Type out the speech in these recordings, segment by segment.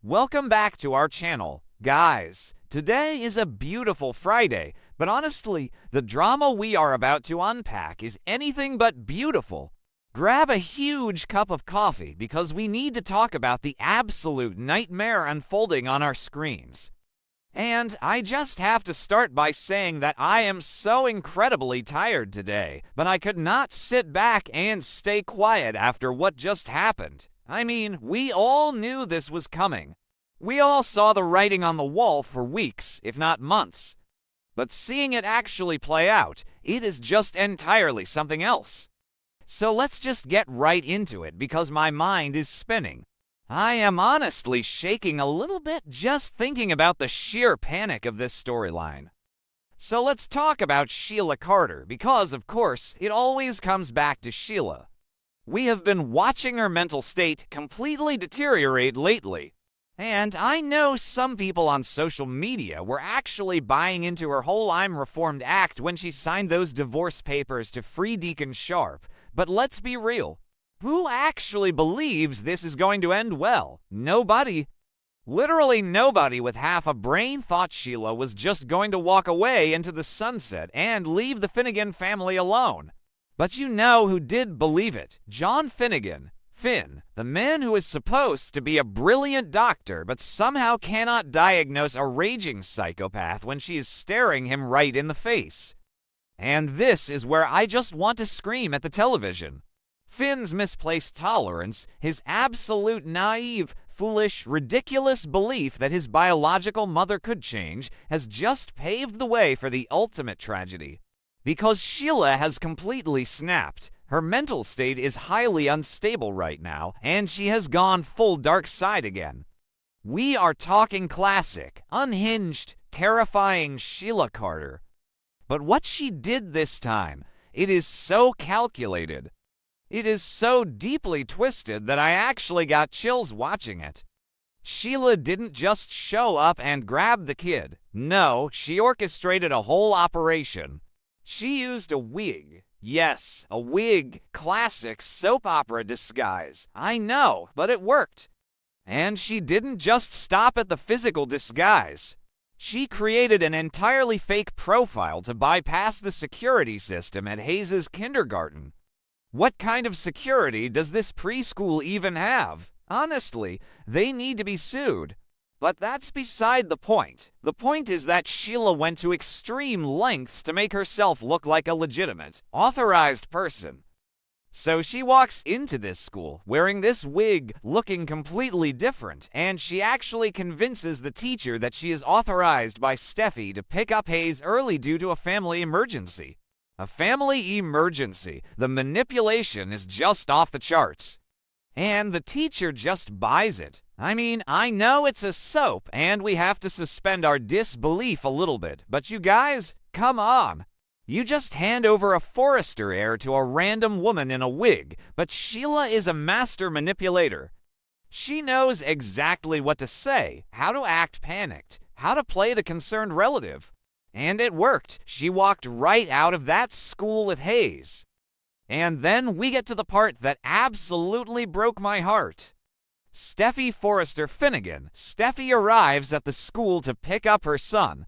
Welcome back to our channel. Guys, today is a beautiful Friday, but honestly, the drama we are about to unpack is anything but beautiful. Grab a huge cup of coffee because we need to talk about the absolute nightmare unfolding on our screens. And I just have to start by saying that I am so incredibly tired today, but I could not sit back and stay quiet after what just happened. I mean, we all knew this was coming. We all saw the writing on the wall for weeks, if not months. But seeing it actually play out, it is just entirely something else. So let's just get right into it because my mind is spinning. I am honestly shaking a little bit just thinking about the sheer panic of this storyline. So let's talk about Sheila Carter because, of course, it always comes back to Sheila. We have been watching her mental state completely deteriorate lately. And I know some people on social media were actually buying into her whole I'm reformed act when she signed those divorce papers to free Deacon Sharp. But let's be real. Who actually believes this is going to end well? Nobody. Literally nobody with half a brain thought Sheila was just going to walk away into the sunset and leave the Finnegan family alone. But you know who did believe it? John Finnegan. Finn, the man who is supposed to be a brilliant doctor but somehow cannot diagnose a raging psychopath when she is staring him right in the face. And this is where I just want to scream at the television. Finn's misplaced tolerance, his absolute naive, foolish, ridiculous belief that his biological mother could change, has just paved the way for the ultimate tragedy. Because Sheila has completely snapped. Her mental state is highly unstable right now, and she has gone full dark side again. We are talking classic, unhinged, terrifying Sheila Carter. But what she did this time, it is so calculated. It is so deeply twisted that I actually got chills watching it. Sheila didn't just show up and grab the kid. No, she orchestrated a whole operation. She used a wig. Yes, a wig. Classic soap opera disguise. I know, but it worked. And she didn't just stop at the physical disguise. She created an entirely fake profile to bypass the security system at Hayes' kindergarten. What kind of security does this preschool even have? Honestly, they need to be sued. But that's beside the point. The point is that Sheila went to extreme lengths to make herself look like a legitimate, authorized person. So she walks into this school wearing this wig, looking completely different, and she actually convinces the teacher that she is authorized by Steffy to pick up Hayes early due to a family emergency. A family emergency. The manipulation is just off the charts. And the teacher just buys it. I mean, I know it's a soap, and we have to suspend our disbelief a little bit, but you guys, come on. You just hand over a Forrester heir to a random woman in a wig, but Sheila is a master manipulator. She knows exactly what to say, how to act panicked, how to play the concerned relative. And it worked. She walked right out of that school with Hayes. And then we get to the part that absolutely broke my heart. Steffy Forrester Finnegan. Steffy arrives at the school to pick up her son.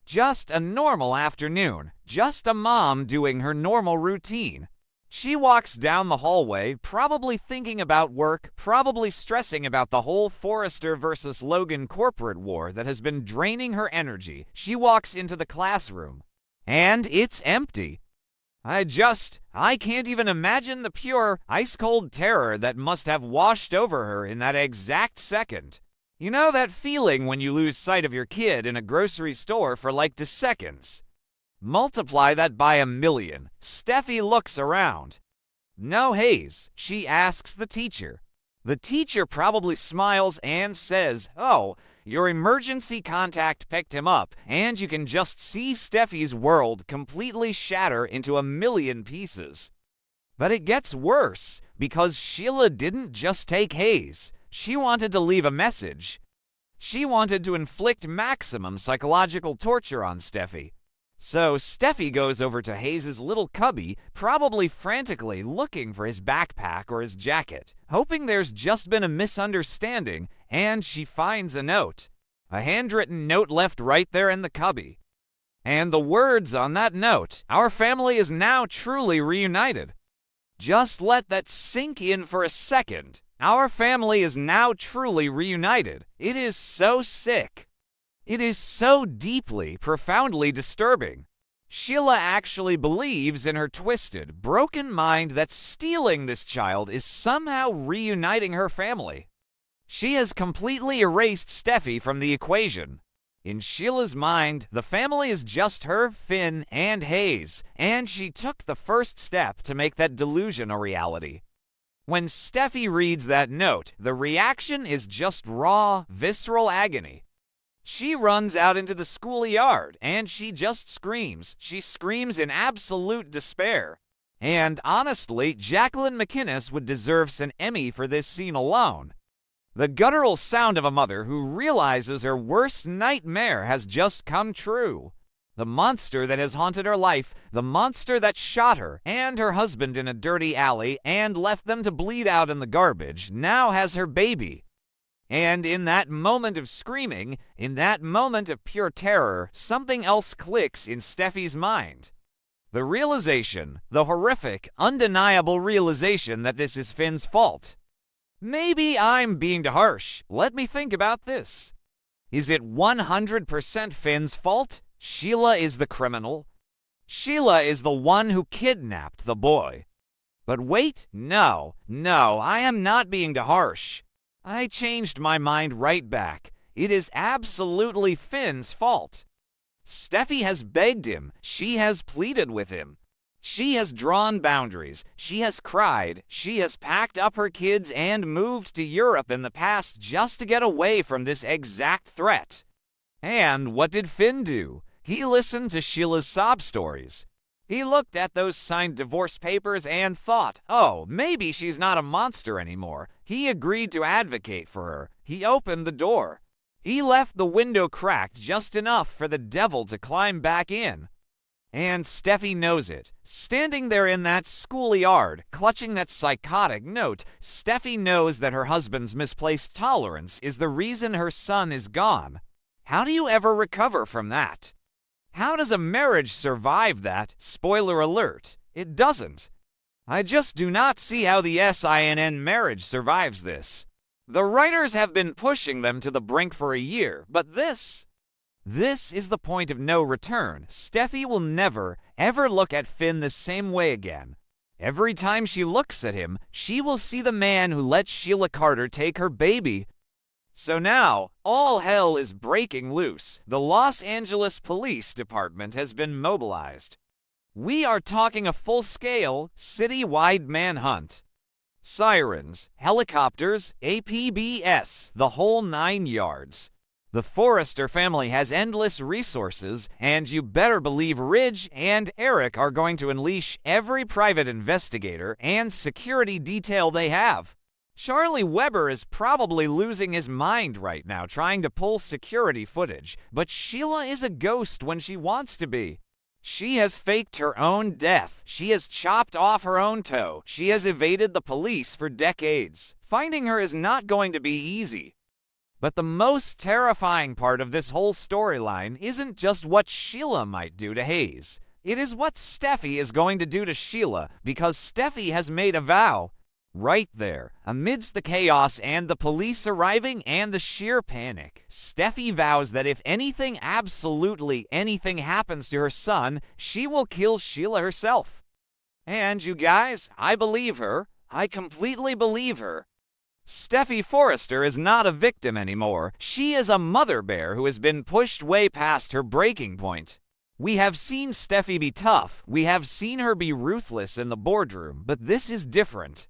Just a normal afternoon. Just a mom doing her normal routine. She walks down the hallway, probably thinking about work, probably stressing about the whole Forrester versus Logan corporate war that has been draining her energy. She walks into the classroom. And it's empty. I can't even imagine the pure, ice-cold terror that must have washed over her in that exact second. You know that feeling when you lose sight of your kid in a grocery store for like 2 seconds? Multiply that by 1,000,000. Steffy looks around. No Hayes. She asks the teacher. The teacher probably smiles and says, "Oh, your emergency contact picked him up," and you can just see Steffy's world completely shatter into 1,000,000 pieces. But it gets worse, because Sheila didn't just take Hayes. She wanted to leave a message. She wanted to inflict maximum psychological torture on Steffy. So Steffy goes over to Hayes' little cubby, probably frantically looking for his backpack or his jacket, hoping there's just been a misunderstanding, and she finds a note. A handwritten note left right there in the cubby. And the words on that note, "Our family is now truly reunited." Just let that sink in for a second. Our family is now truly reunited. It is so sick. It is so deeply, profoundly disturbing. Sheila actually believes in her twisted, broken mind that stealing this child is somehow reuniting her family. She has completely erased Steffy from the equation. In Sheila's mind, the family is just her, Finn, and Hayes, and she took the first step to make that delusion a reality. When Steffy reads that note, the reaction is just raw, visceral agony. She runs out into the schoolyard, and she just screams. She screams in absolute despair. And honestly, Jacqueline McInnes would deserve an Emmy for this scene alone. The guttural sound of a mother who realizes her worst nightmare has just come true. The monster that has haunted her life, the monster that shot her and her husband in a dirty alley and left them to bleed out in the garbage, now has her baby. And in that moment of screaming, in that moment of pure terror, something else clicks in Steffy's mind. The realization, the horrific, undeniable realization that this is Finn's fault. Maybe I'm being too harsh. Let me think about this. Is it 100% Finn's fault? Sheila is the criminal. Sheila is the one who kidnapped the boy. But wait, no, I am not being too harsh. I changed my mind right back. It is absolutely Finn's fault. Steffy has begged him. She has pleaded with him. She has drawn boundaries. She has cried. She has packed up her kids and moved to Europe in the past just to get away from this exact threat. And what did Finn do? He listened to Sheila's sob stories. He looked at those signed divorce papers and thought, oh, maybe she's not a monster anymore. He agreed to advocate for her. He opened the door. He left the window cracked just enough for the devil to climb back in. And Steffy knows it. Standing there in that schoolyard, clutching that psychotic note, Steffy knows that her husband's misplaced tolerance is the reason her son is gone. How do you ever recover from that? How does a marriage survive that? Spoiler alert, it doesn't. I just do not see how the SINN marriage survives this. The writers have been pushing them to the brink for a year, but this is the point of no return. Steffy will never, ever look at Finn the same way again. Every time she looks at him, she will see the man who let Sheila Carter take her baby. So now, all hell is breaking loose. The Los Angeles Police Department has been mobilized. We are talking a full-scale, city-wide manhunt. Sirens, helicopters, APBS, the whole 9 yards. The Forrester family has endless resources, and you better believe Ridge and Eric are going to unleash every private investigator and security detail they have. Charlie Weber is probably losing his mind right now trying to pull security footage, but Sheila is a ghost when she wants to be. She has faked her own death. She has chopped off her own toe. She has evaded the police for decades. Finding her is not going to be easy. But the most terrifying part of this whole storyline isn't just what Sheila might do to Hayes. It is what Steffy is going to do to Sheila, because Steffy has made a vow. Right there, amidst the chaos and the police arriving and the sheer panic, Steffy vows that if anything, absolutely anything happens to her son, she will kill Sheila herself. And you guys, I believe her. I completely believe her. Steffy Forrester is not a victim anymore. She is a mother bear who has been pushed way past her breaking point. We have seen Steffy be tough. We have seen her be ruthless in the boardroom, but this is different.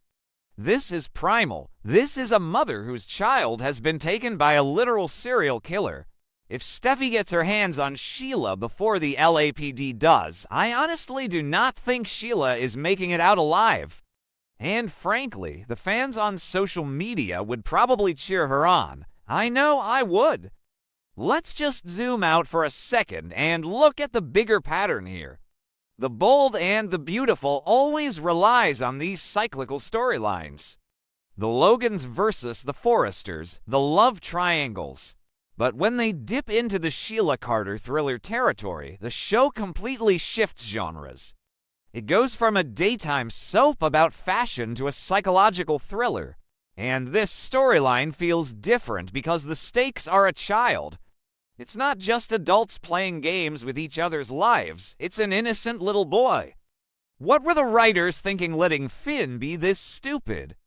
This is primal. This is a mother whose child has been taken by a literal serial killer. If Steffy gets her hands on Sheila before the LAPD does, I honestly do not think Sheila is making it out alive. And frankly, the fans on social media would probably cheer her on. I know I would. Let's just zoom out for a second and look at the bigger pattern here. The bold and the beautiful always relies on these cyclical storylines. The Logans versus the Forresters, the love triangles. But when they dip into the Sheila Carter thriller territory, the show completely shifts genres. It goes from a daytime soap about fashion to a psychological thriller. And this storyline feels different because the stakes are a child. It's not just adults playing games with each other's lives, it's an innocent little boy. What were the writers thinking letting Finn be this stupid?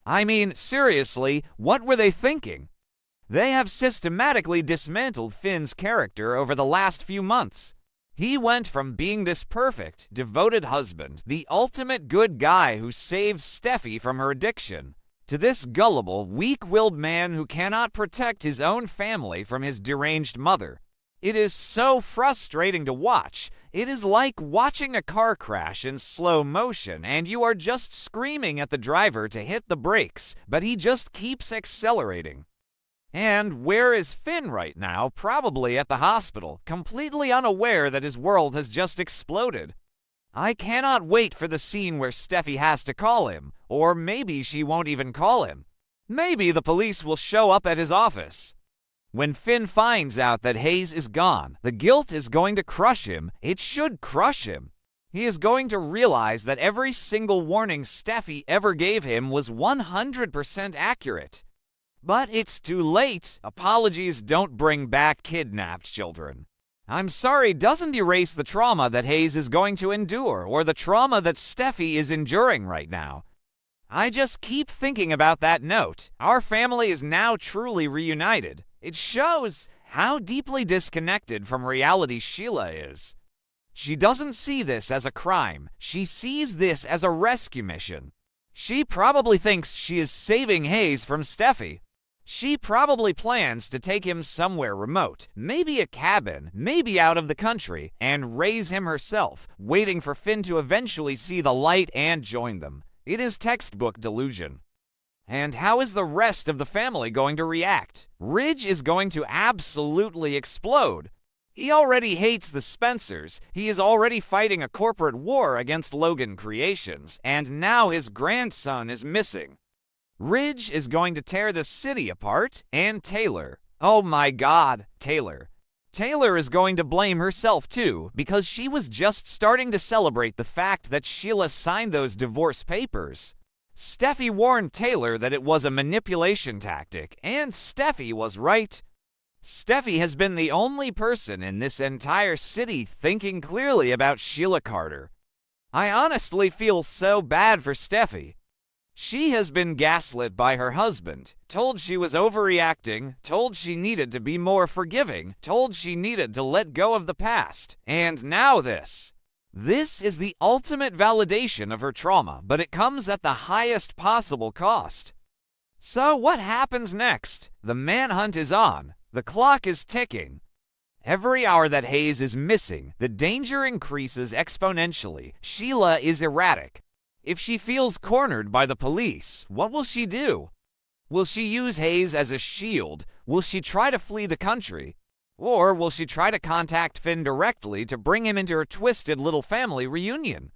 I mean, seriously, what were they thinking? They have systematically dismantled Finn's character over the last few months. He went from being this perfect, devoted husband, the ultimate good guy who saved Steffy from her addiction, to this gullible, weak-willed man who cannot protect his own family from his deranged mother. It is so frustrating to watch. It is like watching a car crash in slow motion and you are just screaming at the driver to hit the brakes, but he just keeps accelerating. And where is Finn right now? Probably at the hospital, completely unaware that his world has just exploded. I cannot wait for the scene where Steffy has to call him, or maybe she won't even call him. Maybe the police will show up at his office. When Finn finds out that Hayes is gone, the guilt is going to crush him. It should crush him. He is going to realize that every single warning Steffy ever gave him was 100% accurate. But it's too late. Apologies don't bring back kidnapped children. I'm sorry doesn't erase the trauma that Hayes is going to endure or the trauma that Steffy is enduring right now. I just keep thinking about that note. Our family is now truly reunited. It shows how deeply disconnected from reality Sheila is. She doesn't see this as a crime. She sees this as a rescue mission. She probably thinks she is saving Hayes from Steffy. She probably plans to take him somewhere remote, maybe a cabin, maybe out of the country, and raise him herself, waiting for Finn to eventually see the light and join them. It is textbook delusion. And how is the rest of the family going to react? Ridge is going to absolutely explode. He already hates the Spencers, he is already fighting a corporate war against Logan Creations, and now his grandson is missing. Ridge is going to tear the city apart, and Taylor. Oh my God, Taylor. Taylor is going to blame herself too, because she was just starting to celebrate the fact that Sheila signed those divorce papers. Steffy warned Taylor that it was a manipulation tactic, and Steffy was right. Steffy has been the only person in this entire city thinking clearly about Sheila Carter. I honestly feel so bad for Steffy. She has been gaslit by her husband, told she was overreacting, told she needed to be more forgiving, told she needed to let go of the past, and now this. This is the ultimate validation of her trauma, but it comes at the highest possible cost. So what happens next? The manhunt is on. The clock is ticking. Every hour that Hayes is missing, the danger increases exponentially. Sheila is erratic. If she feels cornered by the police, what will she do? Will she use Hayes as a shield? Will she try to flee the country? Or will she try to contact Finn directly to bring him into her twisted little family reunion?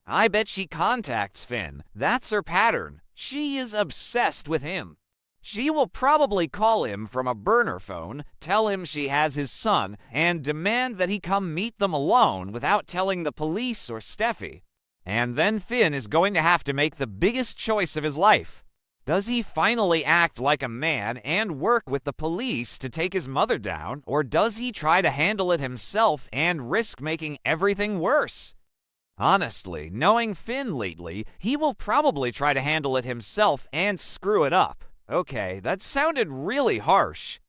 I bet she contacts Finn. That's her pattern. She is obsessed with him. She will probably call him from a burner phone, tell him she has his son, and demand that he come meet them alone without telling the police or Steffy. And then Finn is going to have to make the biggest choice of his life. Does he finally act like a man and work with the police to take his mother down, or does he try to handle it himself and risk making everything worse? Honestly, knowing Finn lately, he will probably try to handle it himself and screw it up. Okay, that sounded really harsh.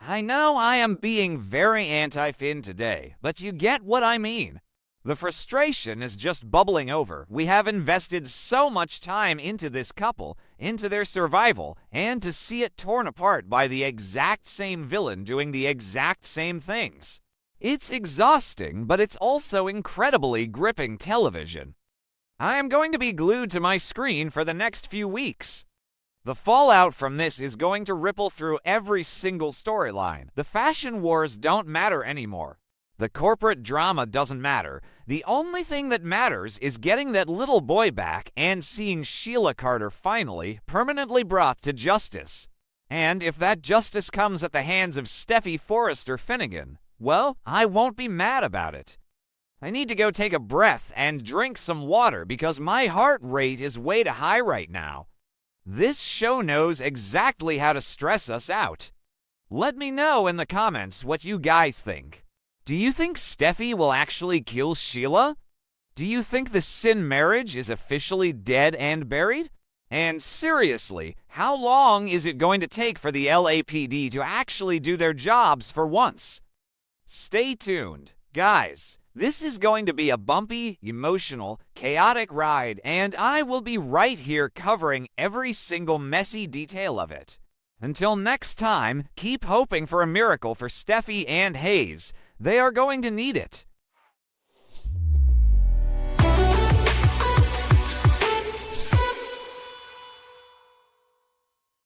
I know I am being very anti-Finn today, but you get what I mean. The frustration is just bubbling over. We have invested so much time into this couple, into their survival, and to see it torn apart by the exact same villain doing the exact same things. It's exhausting, but it's also incredibly gripping television. I am going to be glued to my screen for the next few weeks. The fallout from this is going to ripple through every single storyline. The fashion wars don't matter anymore. The corporate drama doesn't matter. The only thing that matters is getting that little boy back and seeing Sheila Carter finally permanently brought to justice. And if that justice comes at the hands of Steffy Forrester Finnegan, well, I won't be mad about it. I need to go take a breath and drink some water because my heart rate is way too high right now. This show knows exactly how to stress us out. Let me know in the comments what you guys think. Do you think Steffy will actually kill Sheila? Do you think the sin marriage is officially dead and buried? And seriously, how long is it going to take for the LAPD to actually do their jobs for once? Stay tuned. Guys, this is going to be a bumpy, emotional, chaotic ride, and I will be right here covering every single messy detail of it. Until next time, keep hoping for a miracle for Steffy and Hayes. They are going to need it.